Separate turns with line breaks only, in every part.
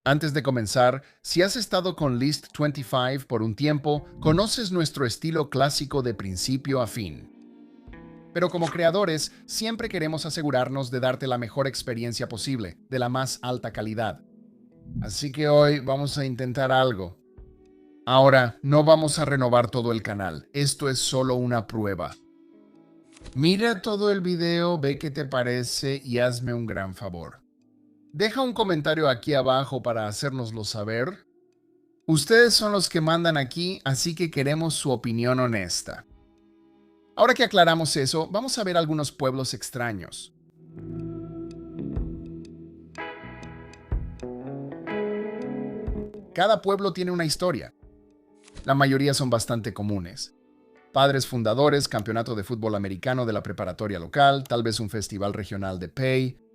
Antes de comenzar, si has estado con List 25 por un tiempo, conoces nuestro estilo clásico de principio a fin. Pero como creadores, siempre queremos asegurarnos de darte la mejor experiencia posible, de la más alta calidad. Así que hoy vamos a intentar algo. Ahora, no vamos a renovar todo el canal, esto es solo una prueba. Mira todo el video, ve qué te parece y hazme un gran favor. Deja un comentario aquí abajo para hacérnoslo saber. Ustedes son los que mandan aquí, así que queremos su opinión honesta. Ahora que aclaramos eso, vamos a ver algunos pueblos extraños. Cada pueblo tiene una historia. La mayoría son bastante comunes. Padres fundadores, campeonato de fútbol americano de la preparatoria local, tal vez un festival regional de Pay.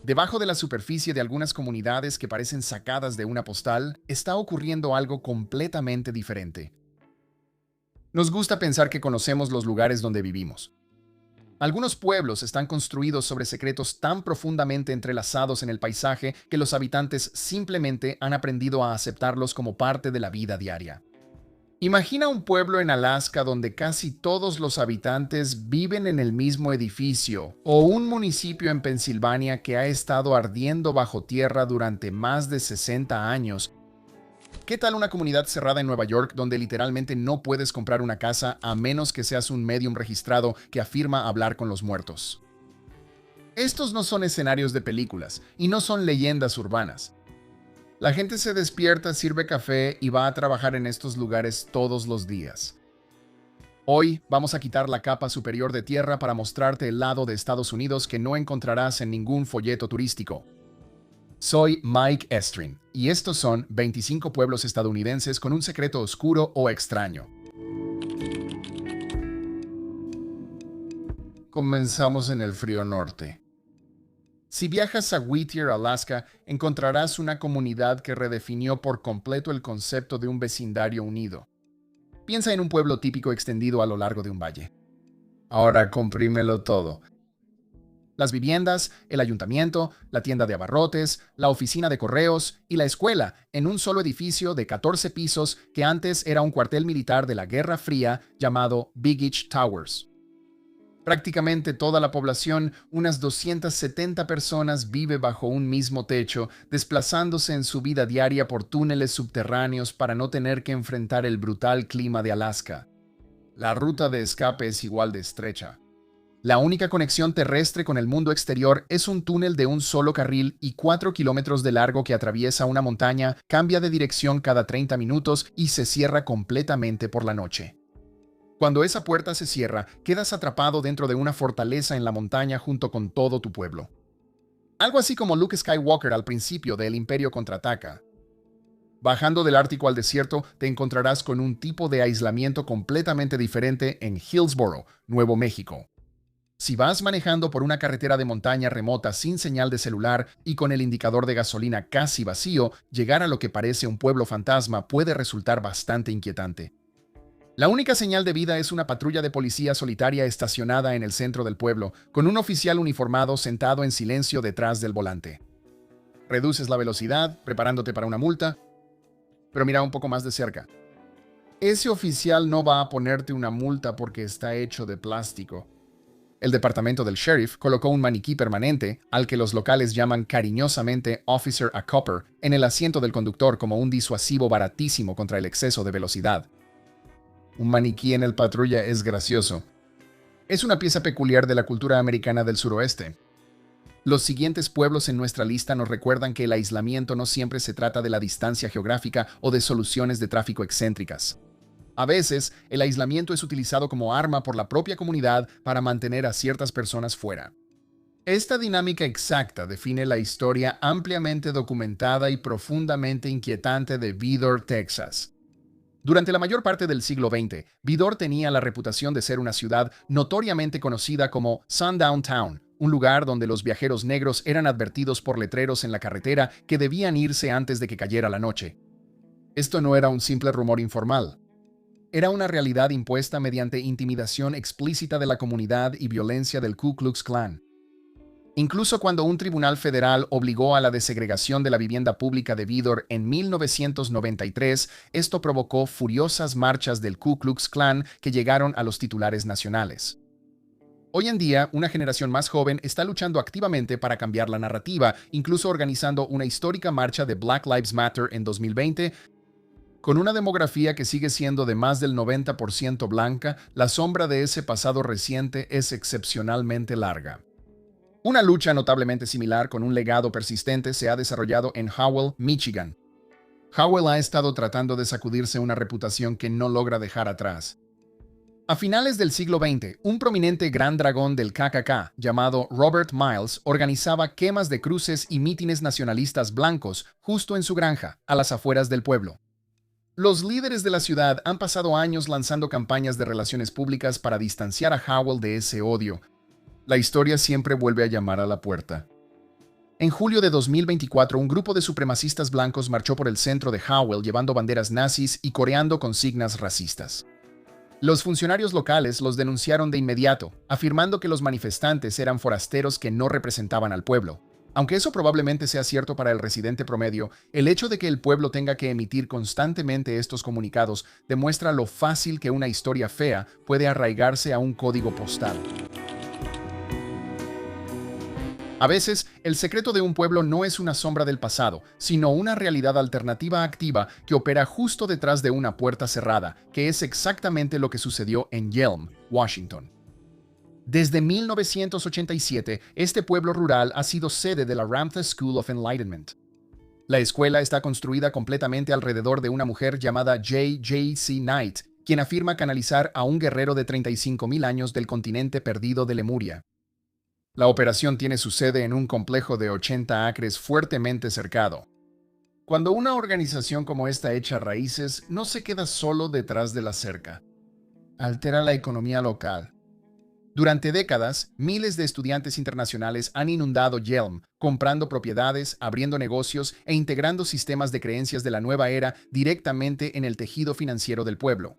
Debajo de la superficie de algunas comunidades que parecen sacadas de una postal, está ocurriendo algo completamente diferente. Nos gusta pensar que conocemos los lugares donde vivimos. Algunos pueblos están construidos sobre secretos tan profundamente entrelazados en el paisaje que los habitantes simplemente han aprendido a aceptarlos como parte de la vida diaria. Imagina un pueblo en Alaska donde casi todos los habitantes viven en el mismo edificio, o un municipio en Pensilvania que ha estado ardiendo bajo tierra durante más de 60 años. ¿Qué tal una comunidad cerrada en Nueva York donde literalmente no puedes comprar una casa a menos que seas un medium registrado que afirma hablar con los muertos? Estos no son escenarios de películas y no son leyendas urbanas. La gente se despierta, sirve café y va a trabajar en estos lugares todos los días. Hoy vamos a quitar la capa superior de tierra para mostrarte el lado de Estados Unidos que no encontrarás en ningún folleto turístico. Soy Mike Estrin y estos son 25 pueblos estadounidenses con un secreto oscuro o extraño. Comenzamos en el frío norte. Si viajas a Whittier, Alaska, encontrarás una comunidad que redefinió por completo el concepto de un vecindario unido. Piensa en un pueblo típico extendido a lo largo de un valle. Ahora comprímelo todo. Las viviendas, el ayuntamiento, la tienda de abarrotes, la oficina de correos y la escuela en un solo edificio de 14 pisos que antes era un cuartel militar de la Guerra Fría llamado Big Itch Towers. Prácticamente toda la población, unas 270 personas, vive bajo un mismo techo, desplazándose en su vida diaria por túneles subterráneos para no tener que enfrentar el brutal clima de Alaska. La ruta de escape es igual de estrecha. La única conexión terrestre con el mundo exterior es un túnel de un solo carril y 4 kilómetros de largo que atraviesa una montaña, cambia de dirección cada 30 minutos y se cierra completamente por la noche. Cuando esa puerta se cierra, quedas atrapado dentro de una fortaleza en la montaña junto con todo tu pueblo. Algo así como Luke Skywalker al principio de El Imperio Contraataca. Bajando del Ártico al desierto, te encontrarás con un tipo de aislamiento completamente diferente en Hillsboro, Nuevo México. Si vas manejando por una carretera de montaña remota sin señal de celular y con el indicador de gasolina casi vacío, llegar a lo que parece un pueblo fantasma puede resultar bastante inquietante. La única señal de vida es una patrulla de policía solitaria estacionada en el centro del pueblo, con un oficial uniformado sentado en silencio detrás del volante. Reduces la velocidad, preparándote para una multa, pero mira un poco más de cerca. Ese oficial no va a ponerte una multa porque está hecho de plástico. El departamento del sheriff colocó un maniquí permanente, al que los locales llaman cariñosamente Officer a Copper, en el asiento del conductor como un disuasivo baratísimo contra el exceso de velocidad. Un maniquí en el patrulla es gracioso. Es una pieza peculiar de la cultura americana del suroeste. Los siguientes pueblos en nuestra lista nos recuerdan que el aislamiento no siempre se trata de la distancia geográfica o de soluciones de tráfico excéntricas. A veces, el aislamiento es utilizado como arma por la propia comunidad para mantener a ciertas personas fuera. Esta dinámica exacta define la historia ampliamente documentada y profundamente inquietante de Vidor, Texas. Durante la mayor parte del siglo XX, Vidor tenía la reputación de ser una ciudad notoriamente conocida como Sundown Town, un lugar donde los viajeros negros eran advertidos por letreros en la carretera que debían irse antes de que cayera la noche. Esto no era un simple rumor informal. Era una realidad impuesta mediante intimidación explícita de la comunidad y violencia del Ku Klux Klan. Incluso cuando un tribunal federal obligó a la desegregación de la vivienda pública de Vidor en 1993, esto provocó furiosas marchas del Ku Klux Klan que llegaron a los titulares nacionales. Hoy en día, una generación más joven está luchando activamente para cambiar la narrativa, incluso organizando una histórica marcha de Black Lives Matter en 2020. Con una demografía que sigue siendo de más del 90% blanca, la sombra de ese pasado reciente es excepcionalmente larga. Una lucha notablemente similar con un legado persistente se ha desarrollado en Howell, Michigan. Howell ha estado tratando de sacudirse una reputación que no logra dejar atrás. A finales del siglo XX, un prominente gran dragón del KKK, llamado Robert Miles, organizaba quemas de cruces y mítines nacionalistas blancos justo en su granja, a las afueras del pueblo. Los líderes de la ciudad han pasado años lanzando campañas de relaciones públicas para distanciar a Howell de ese odio. La historia siempre vuelve a llamar a la puerta. En julio de 2024, un grupo de supremacistas blancos marchó por el centro de Howell llevando banderas nazis y coreando consignas racistas. Los funcionarios locales los denunciaron de inmediato, afirmando que los manifestantes eran forasteros que no representaban al pueblo. Aunque eso probablemente sea cierto para el residente promedio, el hecho de que el pueblo tenga que emitir constantemente estos comunicados demuestra lo fácil que una historia fea puede arraigarse a un código postal. A veces, el secreto de un pueblo no es una sombra del pasado, sino una realidad alternativa activa que opera justo detrás de una puerta cerrada, que es exactamente lo que sucedió en Yelm, Washington. Desde 1987, este pueblo rural ha sido sede de la Ramtha School of Enlightenment. La escuela está construida completamente alrededor de una mujer llamada J.J.C. Knight, quien afirma canalizar a un guerrero de 35,000 años del continente perdido de Lemuria. La operación tiene su sede en un complejo de 80 acres fuertemente cercado. Cuando una organización como esta echa raíces, no se queda solo detrás de la cerca. Altera la economía local. Durante décadas, miles de estudiantes internacionales han inundado Yelm, comprando propiedades, abriendo negocios e integrando sistemas de creencias de la nueva era directamente en el tejido financiero del pueblo.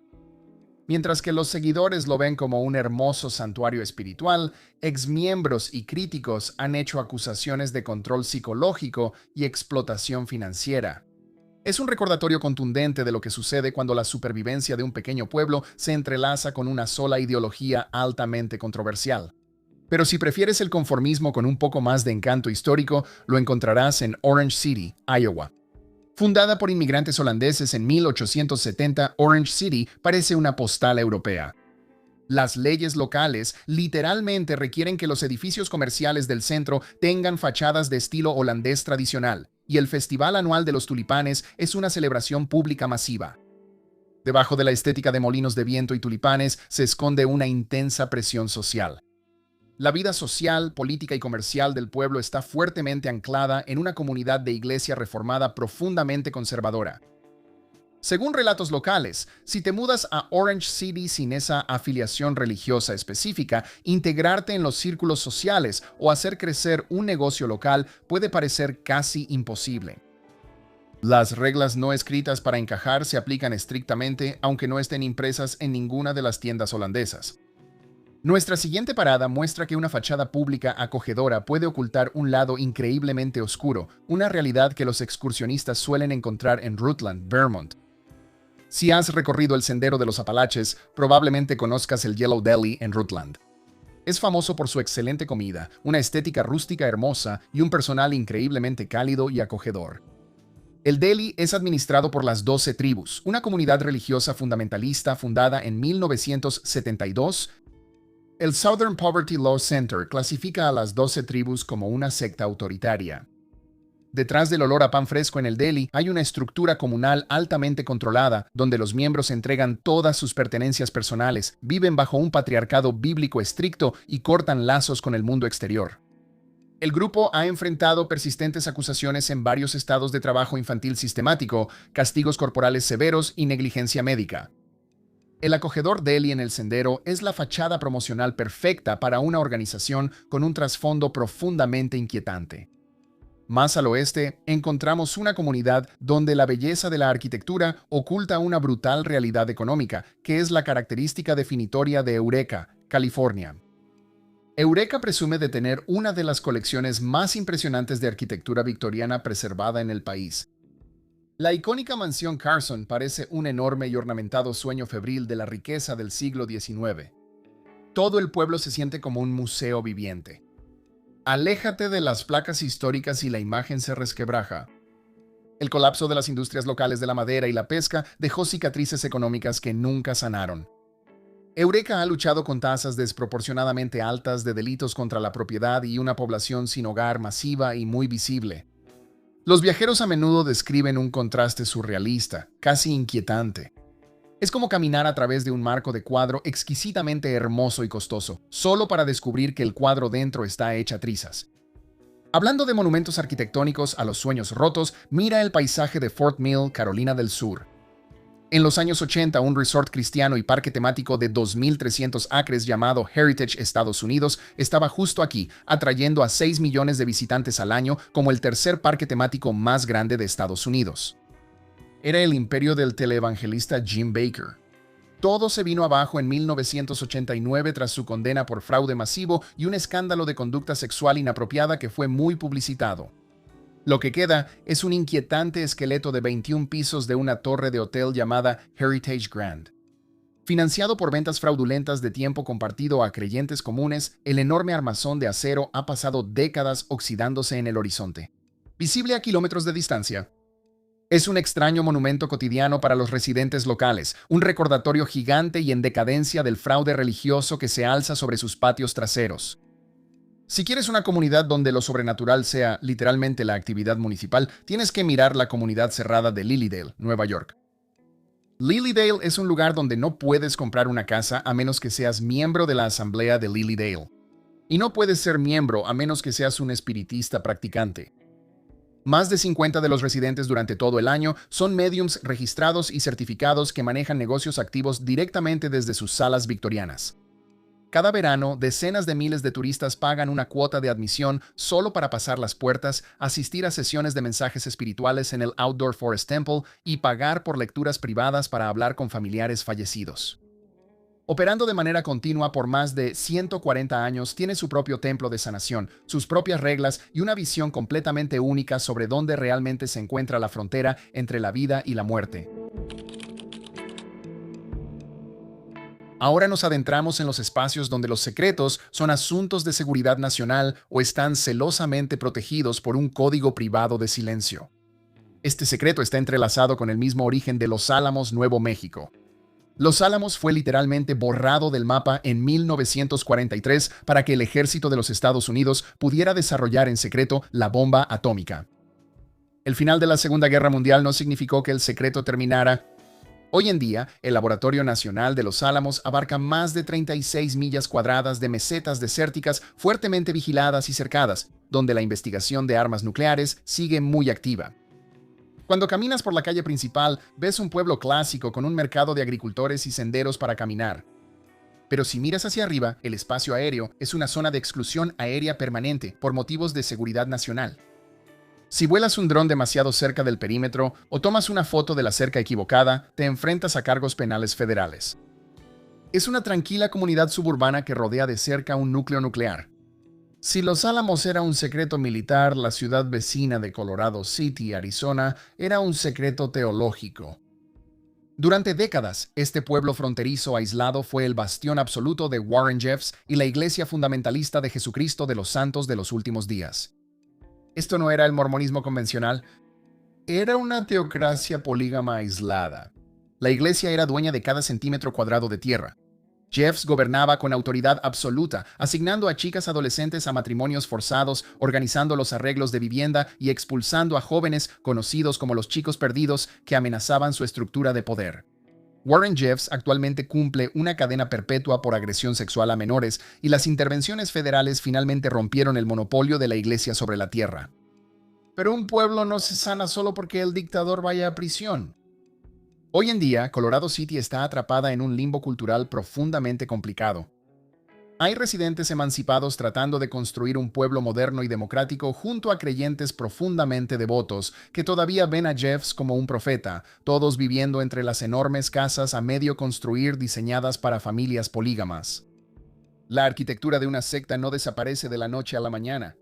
Mientras que los seguidores lo ven como un hermoso santuario espiritual, exmiembros y críticos han hecho acusaciones de control psicológico y explotación financiera. Es un recordatorio contundente de lo que sucede cuando la supervivencia de un pequeño pueblo se entrelaza con una sola ideología altamente controversial. Pero si prefieres el conformismo con un poco más de encanto histórico, lo encontrarás en Orange City, Iowa. Fundada por inmigrantes holandeses en 1870, Orange City parece una postal europea. Las leyes locales literalmente requieren que los edificios comerciales del centro tengan fachadas de estilo holandés tradicional, y el Festival Anual de los Tulipanes es una celebración pública masiva. Debajo de la estética de molinos de viento y tulipanes se esconde una intensa presión social. La vida social, política y comercial del pueblo está fuertemente anclada en una comunidad de iglesia reformada profundamente conservadora. Según relatos locales, si te mudas a Orange City sin esa afiliación religiosa específica, integrarte en los círculos sociales o hacer crecer un negocio local puede parecer casi imposible. Las reglas no escritas para encajar se aplican estrictamente, aunque no estén impresas en ninguna de las tiendas holandesas. Nuestra siguiente parada muestra que una fachada pública acogedora puede ocultar un lado increíblemente oscuro, una realidad que los excursionistas suelen encontrar en Rutland, Vermont. Si has recorrido el Sendero de los Apalaches, probablemente conozcas el Yellow Deli en Rutland. Es famoso por su excelente comida, una estética rústica hermosa y un personal increíblemente cálido y acogedor. El deli es administrado por las 12 Tribus, una comunidad religiosa fundamentalista fundada en 1972. El Southern Poverty Law Center clasifica a las 12 tribus como una secta autoritaria. Detrás del olor a pan fresco en el deli hay una estructura comunal altamente controlada, donde los miembros entregan todas sus pertenencias personales, viven bajo un patriarcado bíblico estricto y cortan lazos con el mundo exterior. El grupo ha enfrentado persistentes acusaciones en varios estados de trabajo infantil sistemático, castigos corporales severos y negligencia médica. El acogedor deli en el sendero es la fachada promocional perfecta para una organización con un trasfondo profundamente inquietante. Más al oeste, encontramos una comunidad donde la belleza de la arquitectura oculta una brutal realidad económica, que es la característica definitoria de Eureka, California. Eureka presume de tener una de las colecciones más impresionantes de arquitectura victoriana preservada en el país. La icónica mansión Carson parece un enorme y ornamentado sueño febril de la riqueza del siglo XIX. Todo el pueblo se siente como un museo viviente. Aléjate de las placas históricas y la imagen se resquebraja. El colapso de las industrias locales de la madera y la pesca dejó cicatrices económicas que nunca sanaron. Eureka ha luchado con tasas desproporcionadamente altas de delitos contra la propiedad y una población sin hogar masiva y muy visible. Los viajeros a menudo describen un contraste surrealista, casi inquietante. Es como caminar a través de un marco de cuadro exquisitamente hermoso y costoso, solo para descubrir que el cuadro dentro está hecha trizas. Hablando de monumentos arquitectónicos a los sueños rotos, mira el paisaje de Fort Mill, Carolina del Sur. En los años 80, un resort cristiano y parque temático de 2.300 acres llamado Heritage Estados Unidos estaba justo aquí, atrayendo a 6 millones de visitantes al año como el tercer parque temático más grande de Estados Unidos. Era el imperio del televangelista Jim Bakker. Todo se vino abajo en 1989 tras su condena por fraude masivo y un escándalo de conducta sexual inapropiada que fue muy publicitado. Lo que queda es un inquietante esqueleto de 21 pisos de una torre de hotel llamada Heritage Grand. Financiado por ventas fraudulentas de tiempo compartido a creyentes comunes, el enorme armazón de acero ha pasado décadas oxidándose en el horizonte. Visible a kilómetros de distancia, es un extraño monumento cotidiano para los residentes locales, un recordatorio gigante y en decadencia del fraude religioso que se alza sobre sus patios traseros. Si quieres una comunidad donde lo sobrenatural sea literalmente la actividad municipal, tienes que mirar la comunidad cerrada de Lilydale, Nueva York. Lilydale es un lugar donde no puedes comprar una casa a menos que seas miembro de la asamblea de Lilydale. Y no puedes ser miembro a menos que seas un espiritista practicante. Más de 50 de los residentes durante todo el año son médiums registrados y certificados que manejan negocios activos directamente desde sus salas victorianas. Cada verano, decenas de miles de turistas pagan una cuota de admisión solo para pasar las puertas, asistir a sesiones de mensajes espirituales en el Outdoor Forest Temple y pagar por lecturas privadas para hablar con familiares fallecidos. Operando de manera continua por más de 140 años, tiene su propio templo de sanación, sus propias reglas y una visión completamente única sobre dónde realmente se encuentra la frontera entre la vida y la muerte. Ahora nos adentramos en los espacios donde los secretos son asuntos de seguridad nacional o están celosamente protegidos por un código privado de silencio. Este secreto está entrelazado con el mismo origen de Los Álamos, Nuevo México. Los Álamos fue literalmente borrado del mapa en 1943 para que el ejército de los Estados Unidos pudiera desarrollar en secreto la bomba atómica. El final de la Segunda Guerra Mundial no significó que el secreto terminara. Hoy en día, el Laboratorio Nacional de Los Álamos abarca más de 36 millas cuadradas de mesetas desérticas fuertemente vigiladas y cercadas, donde la investigación de armas nucleares sigue muy activa. Cuando caminas por la calle principal, ves un pueblo clásico con un mercado de agricultores y senderos para caminar. Pero si miras hacia arriba, el espacio aéreo es una zona de exclusión aérea permanente por motivos de seguridad nacional. Si vuelas un dron demasiado cerca del perímetro o tomas una foto de la cerca equivocada, te enfrentas a cargos penales federales. Es una tranquila comunidad suburbana que rodea de cerca un núcleo nuclear. Si Los Álamos era un secreto militar, la ciudad vecina de Colorado City, Arizona, era un secreto teológico. Durante décadas, este pueblo fronterizo aislado fue el bastión absoluto de Warren Jeffs y la Iglesia Fundamentalista de Jesucristo de los Santos de los Últimos Días. Esto no era el mormonismo convencional, era una teocracia polígama aislada. La iglesia era dueña de cada centímetro cuadrado de tierra. Jeffs gobernaba con autoridad absoluta, asignando a chicas adolescentes a matrimonios forzados, organizando los arreglos de vivienda y expulsando a jóvenes conocidos como los chicos perdidos que amenazaban su estructura de poder. Warren Jeffs actualmente cumple una cadena perpetua por agresión sexual a menores y las intervenciones federales finalmente rompieron el monopolio de la iglesia sobre la tierra. Pero un pueblo no se sana solo porque el dictador vaya a prisión. Hoy en día, Colorado City está atrapada en un limbo cultural profundamente complicado. Hay residentes emancipados tratando de construir un pueblo moderno y democrático junto a creyentes profundamente devotos que todavía ven a Jeffs como un profeta, todos viviendo entre las enormes casas a medio construir diseñadas para familias polígamas. La arquitectura de una secta no desaparece de la noche a la mañana.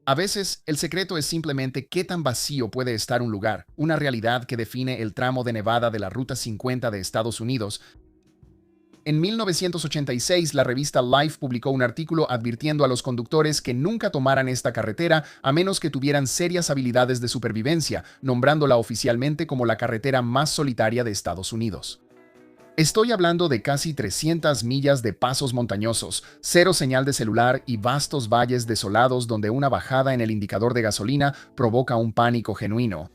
A veces, el secreto es simplemente qué tan vacío puede estar un lugar, una realidad que define el tramo de Nevada de la Ruta 50 de Estados Unidos. En 1986, la revista Life publicó un artículo advirtiendo a los conductores que nunca tomaran esta carretera a menos que tuvieran serias habilidades de supervivencia, nombrándola oficialmente como la carretera más solitaria de Estados Unidos. Estoy hablando de casi 300 millas de pasos montañosos, cero señal de celular y vastos valles desolados donde una bajada en el indicador de gasolina provoca un pánico genuino.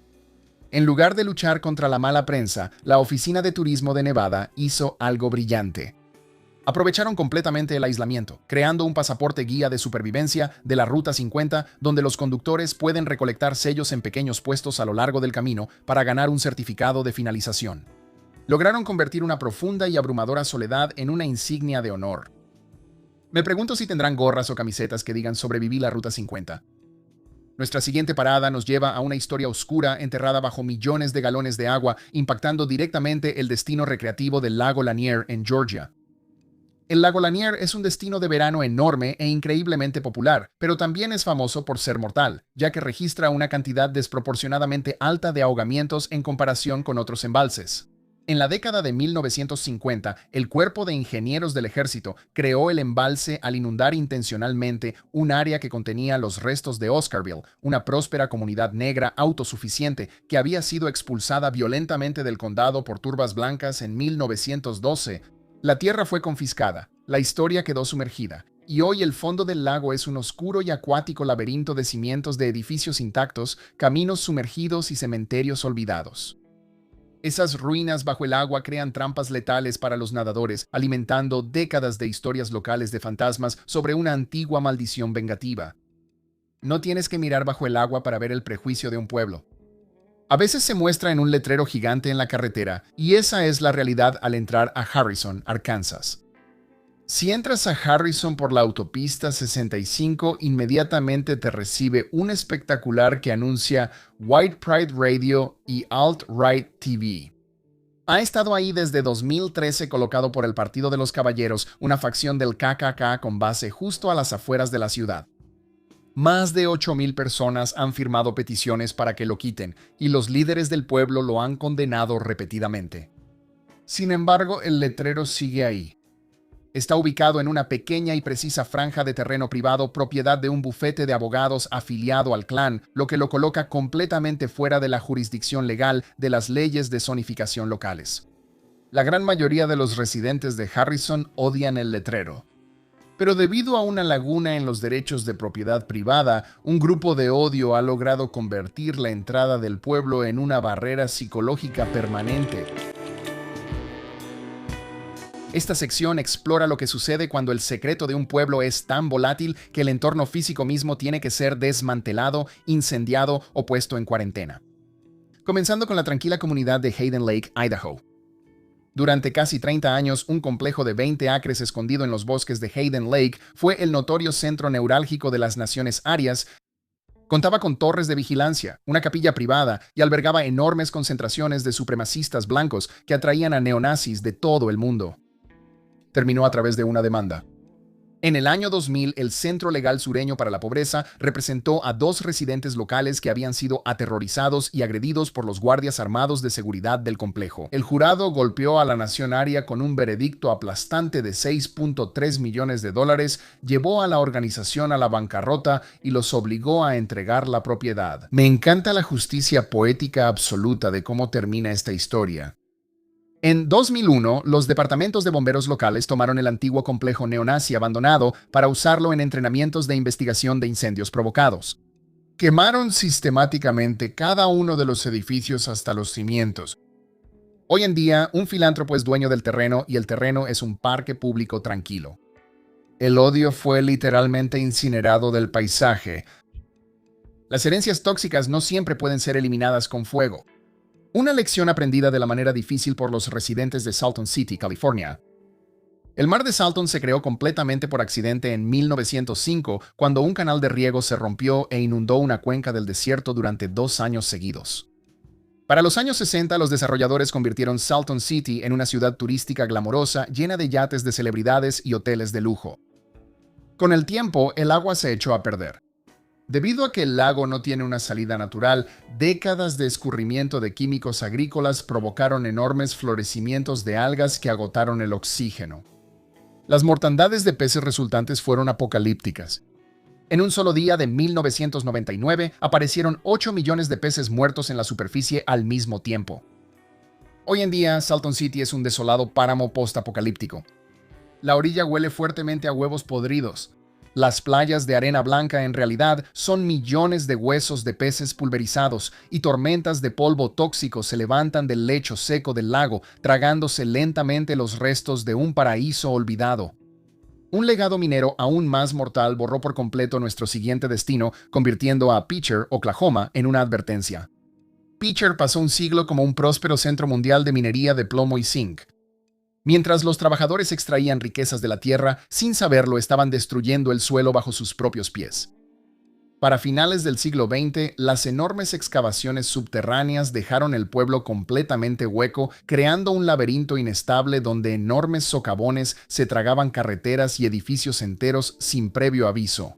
En lugar de luchar contra la mala prensa, la Oficina de Turismo de Nevada hizo algo brillante. Aprovecharon completamente el aislamiento, creando un pasaporte guía de supervivencia de la Ruta 50, donde los conductores pueden recolectar sellos en pequeños puestos a lo largo del camino para ganar un certificado de finalización. Lograron convertir una profunda y abrumadora soledad en una insignia de honor. Me pregunto si tendrán gorras o camisetas que digan "Sobreviví la Ruta 50". Nuestra siguiente parada nos lleva a una historia oscura enterrada bajo millones de galones de agua, impactando directamente el destino recreativo del lago Lanier en Georgia. El lago Lanier es un destino de verano enorme e increíblemente popular, pero también es famoso por ser mortal, ya que registra una cantidad desproporcionadamente alta de ahogamientos en comparación con otros embalses. En la década de 1950, el Cuerpo de Ingenieros del Ejército creó el embalse al inundar intencionalmente un área que contenía los restos de Oscarville, una próspera comunidad negra autosuficiente que había sido expulsada violentamente del condado por turbas blancas en 1912. La tierra fue confiscada, la historia quedó sumergida, y hoy el fondo del lago es un oscuro y acuático laberinto de cimientos de edificios intactos, caminos sumergidos y cementerios olvidados. Esas ruinas bajo el agua crean trampas letales para los nadadores, alimentando décadas de historias locales de fantasmas sobre una antigua maldición vengativa. No tienes que mirar bajo el agua para ver el prejuicio de un pueblo. A veces se muestra en un letrero gigante en la carretera, y esa es la realidad al entrar a Harrison, Arkansas. Si entras a Harrison por la autopista 65, inmediatamente te recibe un espectacular que anuncia White Pride Radio y Alt-Right TV. Ha estado ahí desde 2013 colocado por el Partido de los Caballeros, una facción del KKK con base justo a las afueras de la ciudad. Más de 8,000 personas han firmado peticiones para que lo quiten, y los líderes del pueblo lo han condenado repetidamente. Sin embargo, el letrero sigue ahí. Está ubicado en una pequeña y precisa franja de terreno privado propiedad de un bufete de abogados afiliado al clan, lo que lo coloca completamente fuera de la jurisdicción legal de las leyes de zonificación locales. La gran mayoría de los residentes de Harrison odian el letrero. Pero debido a una laguna en los derechos de propiedad privada, un grupo de odio ha logrado convertir la entrada del pueblo en una barrera psicológica permanente. Esta sección explora lo que sucede cuando el secreto de un pueblo es tan volátil que el entorno físico mismo tiene que ser desmantelado, incendiado o puesto en cuarentena. Comenzando con la tranquila comunidad de Hayden Lake, Idaho. Durante casi 30 años, un complejo de 20 acres escondido en los bosques de Hayden Lake fue el notorio centro neurálgico de las naciones arias. Contaba con torres de vigilancia, una capilla privada y albergaba enormes concentraciones de supremacistas blancos que atraían a neonazis de todo el mundo. Terminó a través de una demanda. En el año 2000, el Centro Legal Sureño para la Pobreza representó a 2 residentes locales que habían sido aterrorizados y agredidos por los guardias armados de seguridad del complejo. El jurado golpeó a la nación aria con un veredicto aplastante de $6.3 millones, llevó a la organización a la bancarrota y los obligó a entregar la propiedad. Me encanta la justicia poética absoluta de cómo termina esta historia. En 2001, los departamentos de bomberos locales tomaron el antiguo complejo neonazi abandonado para usarlo en entrenamientos de investigación de incendios provocados. Quemaron sistemáticamente cada uno de los edificios hasta los cimientos. Hoy en día, un filántropo es dueño del terreno y el terreno es un parque público tranquilo. El odio fue literalmente incinerado del paisaje. Las herencias tóxicas no siempre pueden ser eliminadas con fuego. Una lección aprendida de la manera difícil por los residentes de Salton City, California. El mar de Salton se creó completamente por accidente en 1905, cuando un canal de riego se rompió e inundó una cuenca del desierto durante 2 años seguidos. Para los años 60, los desarrolladores convirtieron Salton City en una ciudad turística glamorosa llena de yates de celebridades y hoteles de lujo. Con el tiempo, el agua se echó a perder. Debido a que el lago no tiene una salida natural, décadas de escurrimiento de químicos agrícolas provocaron enormes florecimientos de algas que agotaron el oxígeno. Las mortandades de peces resultantes fueron apocalípticas. En un solo día de 1999 aparecieron 8 millones de peces muertos en la superficie al mismo tiempo. Hoy en día, Salton City es un desolado páramo post-apocalíptico. La orilla huele fuertemente a huevos podridos. Las playas de arena blanca en realidad son millones de huesos de peces pulverizados y tormentas de polvo tóxico se levantan del lecho seco del lago, tragándose lentamente los restos de un paraíso olvidado. Un legado minero aún más mortal borró por completo nuestro siguiente destino, convirtiendo a Pitcher, Oklahoma, en una advertencia. Pitcher pasó un siglo como un próspero centro mundial de minería de plomo y zinc. Mientras los trabajadores extraían riquezas de la tierra, sin saberlo estaban destruyendo el suelo bajo sus propios pies. Para finales del siglo XX, las enormes excavaciones subterráneas dejaron el pueblo completamente hueco, creando un laberinto inestable donde enormes socavones se tragaban carreteras y edificios enteros sin previo aviso.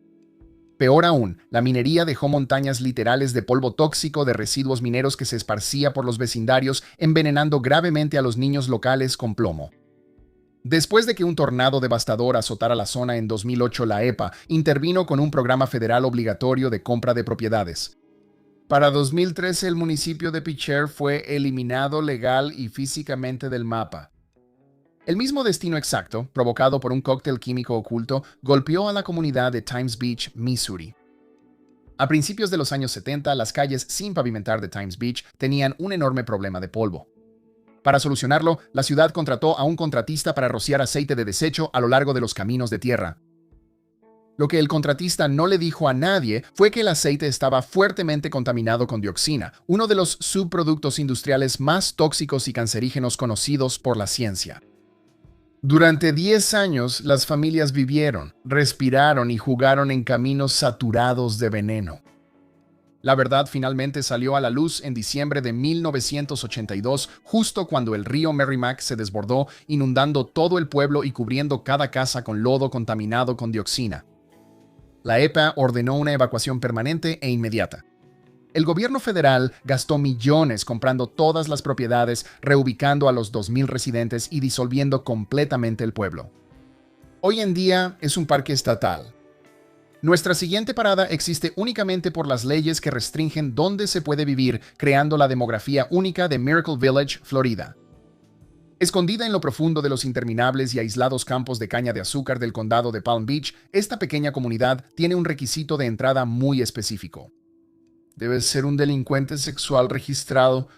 Peor aún, la minería dejó montañas literales de polvo tóxico de residuos mineros que se esparcía por los vecindarios, envenenando gravemente a los niños locales con plomo. Después de que un tornado devastador azotara la zona en 2008, la EPA intervino con un programa federal obligatorio de compra de propiedades. Para 2013, el municipio de Pitcher fue eliminado legal y físicamente del mapa. El mismo destino exacto, provocado por un cóctel químico oculto, golpeó a la comunidad de Times Beach, Missouri. A principios de los años 70, las calles sin pavimentar de Times Beach tenían un enorme problema de polvo. Para solucionarlo, la ciudad contrató a un contratista para rociar aceite de desecho a lo largo de los caminos de tierra. Lo que el contratista no le dijo a nadie fue que el aceite estaba fuertemente contaminado con dioxina, uno de los subproductos industriales más tóxicos y cancerígenos conocidos por la ciencia. Durante 10 años, las familias vivieron, respiraron y jugaron en caminos saturados de veneno. La verdad finalmente salió a la luz en diciembre de 1982, justo cuando el río Merrimack se desbordó, inundando todo el pueblo y cubriendo cada casa con lodo contaminado con dioxina. La EPA ordenó una evacuación permanente e inmediata. El gobierno federal gastó millones comprando todas las propiedades, reubicando a los 2,000 residentes y disolviendo completamente el pueblo. Hoy en día es un parque estatal. Nuestra siguiente parada existe únicamente por las leyes que restringen dónde se puede vivir, creando la demografía única de Miracle Village, Florida. Escondida en lo profundo de los interminables y aislados campos de caña de azúcar del condado de Palm Beach, esta pequeña comunidad tiene un requisito de entrada muy específico. Debes ser un delincuente sexual registrado.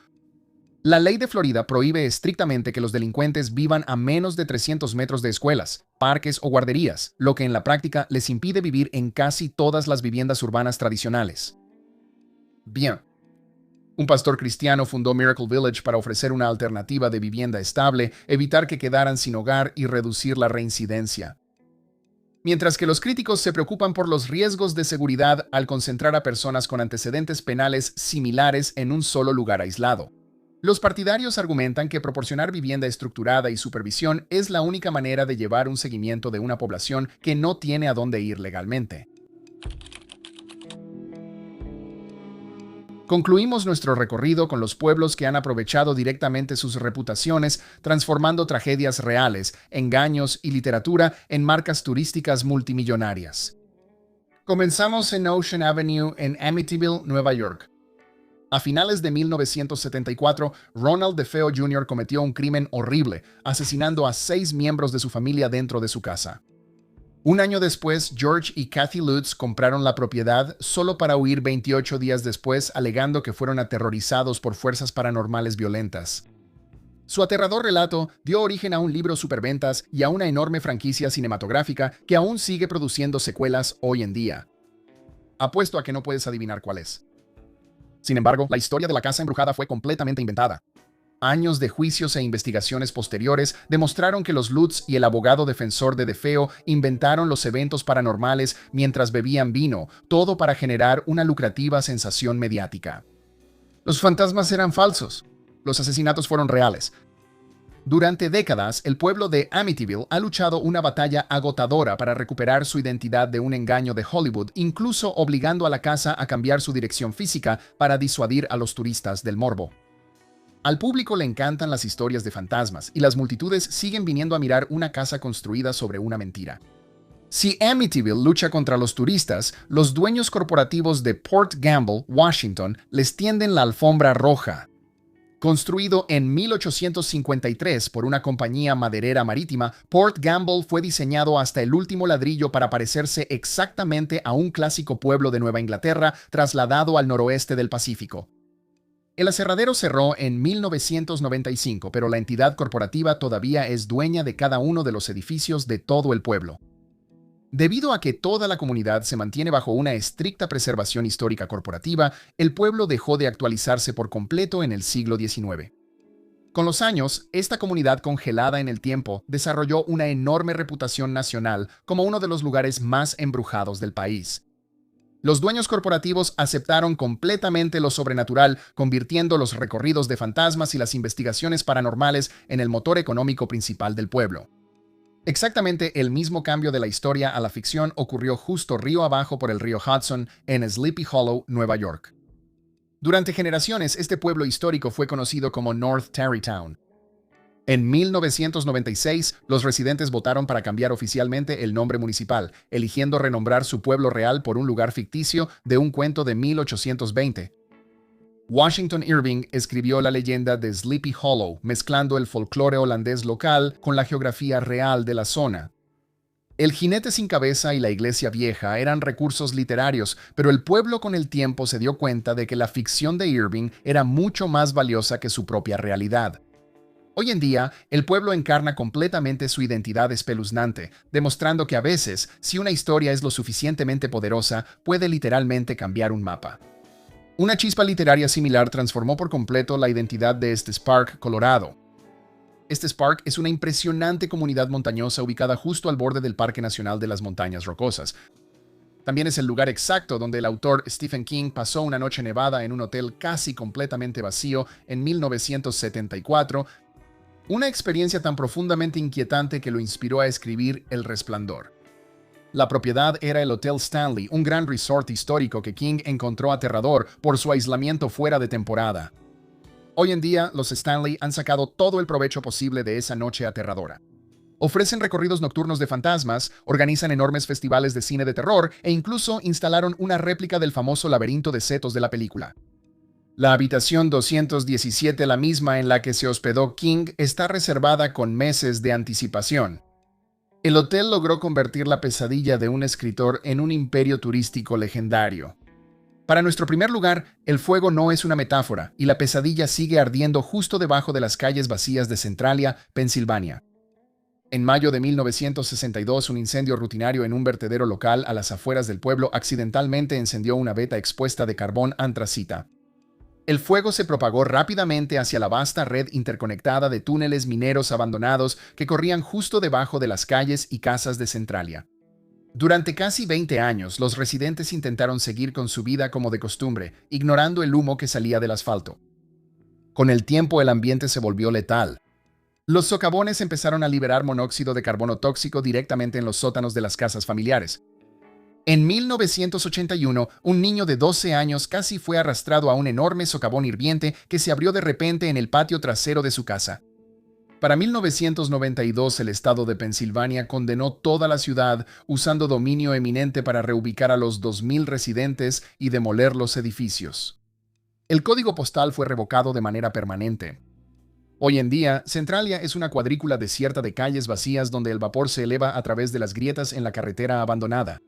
La ley de Florida prohíbe estrictamente que los delincuentes vivan a menos de 300 metros de escuelas, parques o guarderías, lo que en la práctica les impide vivir en casi todas las viviendas urbanas tradicionales. Bien. Un pastor cristiano fundó Miracle Village para ofrecer una alternativa de vivienda estable, evitar que quedaran sin hogar y reducir la reincidencia. Mientras que los críticos se preocupan por los riesgos de seguridad al concentrar a personas con antecedentes penales similares en un solo lugar aislado. Los partidarios argumentan que proporcionar vivienda estructurada y supervisión es la única manera de llevar un seguimiento de una población que no tiene a dónde ir legalmente. Concluimos nuestro recorrido con los pueblos que han aprovechado directamente sus reputaciones, transformando tragedias reales, engaños y literatura en marcas turísticas multimillonarias. Comenzamos en Ocean Avenue en Amityville, Nueva York. A finales de 1974, Ronald DeFeo Jr. cometió un crimen horrible, asesinando a 6 miembros de su familia dentro de su casa. Un año después, George y Kathy Lutz compraron la propiedad solo para huir 28 días después, alegando que fueron aterrorizados por fuerzas paranormales violentas. Su aterrador relato dio origen a un libro superventas y a una enorme franquicia cinematográfica que aún sigue produciendo secuelas hoy en día. Apuesto a que no puedes adivinar cuál es. Sin embargo, la historia de la casa embrujada fue completamente inventada. Años de juicios e investigaciones posteriores demostraron que los Lutz y el abogado defensor de DeFeo inventaron los eventos paranormales mientras bebían vino, todo para generar una lucrativa sensación mediática. Los fantasmas eran falsos. Los asesinatos fueron reales. Durante décadas, el pueblo de Amityville ha luchado una batalla agotadora para recuperar su identidad de un engaño de Hollywood, incluso obligando a la casa a cambiar su dirección física para disuadir a los turistas del morbo. Al público le encantan las historias de fantasmas y las multitudes siguen viniendo a mirar una casa construida sobre una mentira. Si Amityville lucha contra los turistas, los dueños corporativos de Port Gamble, Washington, les tienden la alfombra roja. Construido en 1853 por una compañía maderera marítima, Port Gamble fue diseñado hasta el último ladrillo para parecerse exactamente a un clásico pueblo de Nueva Inglaterra trasladado al noroeste del Pacífico. El aserradero cerró en 1995, pero la entidad corporativa todavía es dueña de cada uno de los edificios de todo el pueblo. Debido a que toda la comunidad se mantiene bajo una estricta preservación histórica corporativa, el pueblo dejó de actualizarse por completo en el siglo XIX. Con los años, esta comunidad congelada en el tiempo desarrolló una enorme reputación nacional como uno de los lugares más embrujados del país. Los dueños corporativos aceptaron completamente lo sobrenatural, convirtiendo los recorridos de fantasmas y las investigaciones paranormales en el motor económico principal del pueblo. Exactamente el mismo cambio de la historia a la ficción ocurrió justo río abajo por el río Hudson en Sleepy Hollow, Nueva York. Durante generaciones, este pueblo histórico fue conocido como North Tarrytown. En 1996, los residentes votaron para cambiar oficialmente el nombre municipal, eligiendo renombrar su pueblo real por un lugar ficticio de un cuento de 1820. Washington Irving escribió la leyenda de Sleepy Hollow, mezclando el folclore holandés local con la geografía real de la zona. El jinete sin cabeza y la iglesia vieja eran recursos literarios, pero el pueblo con el tiempo se dio cuenta de que la ficción de Irving era mucho más valiosa que su propia realidad. Hoy en día, el pueblo encarna completamente su identidad espeluznante, demostrando que a veces, si una historia es lo suficientemente poderosa, puede literalmente cambiar un mapa. Una chispa literaria similar transformó por completo la identidad de Estes Park, Colorado. Estes Park es una impresionante comunidad montañosa ubicada justo al borde del Parque Nacional de las Montañas Rocosas. También es el lugar exacto donde el autor Stephen King pasó una noche nevada en un hotel casi completamente vacío en 1974, una experiencia tan profundamente inquietante que lo inspiró a escribir El Resplandor. La propiedad era el Hotel Stanley, un gran resort histórico que King encontró aterrador por su aislamiento fuera de temporada. Hoy en día, los Stanley han sacado todo el provecho posible de esa noche aterradora. Ofrecen recorridos nocturnos de fantasmas, organizan enormes festivales de cine de terror e incluso instalaron una réplica del famoso laberinto de setos de la película. La habitación 217, la misma en la que se hospedó King, está reservada con meses de anticipación. El hotel logró convertir la pesadilla de un escritor en un imperio turístico legendario. Para nuestro primer lugar, el fuego no es una metáfora y la pesadilla sigue ardiendo justo debajo de las calles vacías de Centralia, Pensilvania. En mayo de 1962, un incendio rutinario en un vertedero local a las afueras del pueblo accidentalmente encendió una veta expuesta de carbón antracita. El fuego se propagó rápidamente hacia la vasta red interconectada de túneles mineros abandonados que corrían justo debajo de las calles y casas de Centralia. Durante casi 20 años, los residentes intentaron seguir con su vida como de costumbre, ignorando el humo que salía del asfalto. Con el tiempo, el ambiente se volvió letal. Los socavones empezaron a liberar monóxido de carbono tóxico directamente en los sótanos de las casas familiares. En 1981, un niño de 12 años casi fue arrastrado a un enorme socavón hirviente que se abrió de repente en el patio trasero de su casa. Para 1992, el estado de Pensilvania condenó toda la ciudad usando dominio eminente para reubicar a los 2.000 residentes y demoler los edificios. El código postal fue revocado de manera permanente. Hoy en día, Centralia es una cuadrícula desierta de calles vacías donde el vapor se eleva a través de las grietas en la carretera abandonada.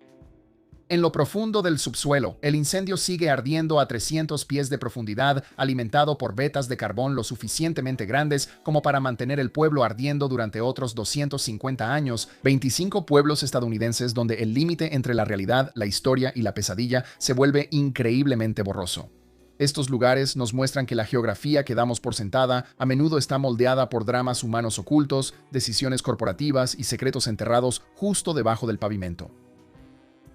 En lo profundo del subsuelo, el incendio sigue ardiendo a 300 pies de profundidad, alimentado por vetas de carbón lo suficientemente grandes como para mantener el pueblo ardiendo durante otros 250 años, 25 pueblos estadounidenses donde el límite entre la realidad, la historia y la pesadilla se vuelve increíblemente borroso. Estos lugares nos muestran que la geografía que damos por sentada a menudo está moldeada por dramas humanos ocultos, decisiones corporativas y secretos enterrados justo debajo del pavimento.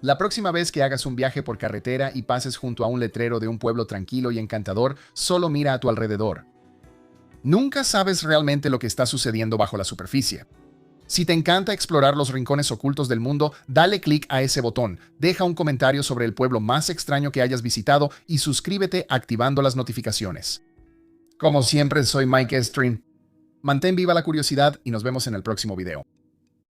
La próxima vez que hagas un viaje por carretera y pases junto a un letrero de un pueblo tranquilo y encantador, solo mira a tu alrededor. Nunca sabes realmente lo que está sucediendo bajo la superficie. Si te encanta explorar los rincones ocultos del mundo, dale clic a ese botón, deja un comentario sobre el pueblo más extraño que hayas visitado y suscríbete activando las notificaciones. Como siempre, soy Mike Stream. Mantén viva la curiosidad y nos vemos en el próximo video.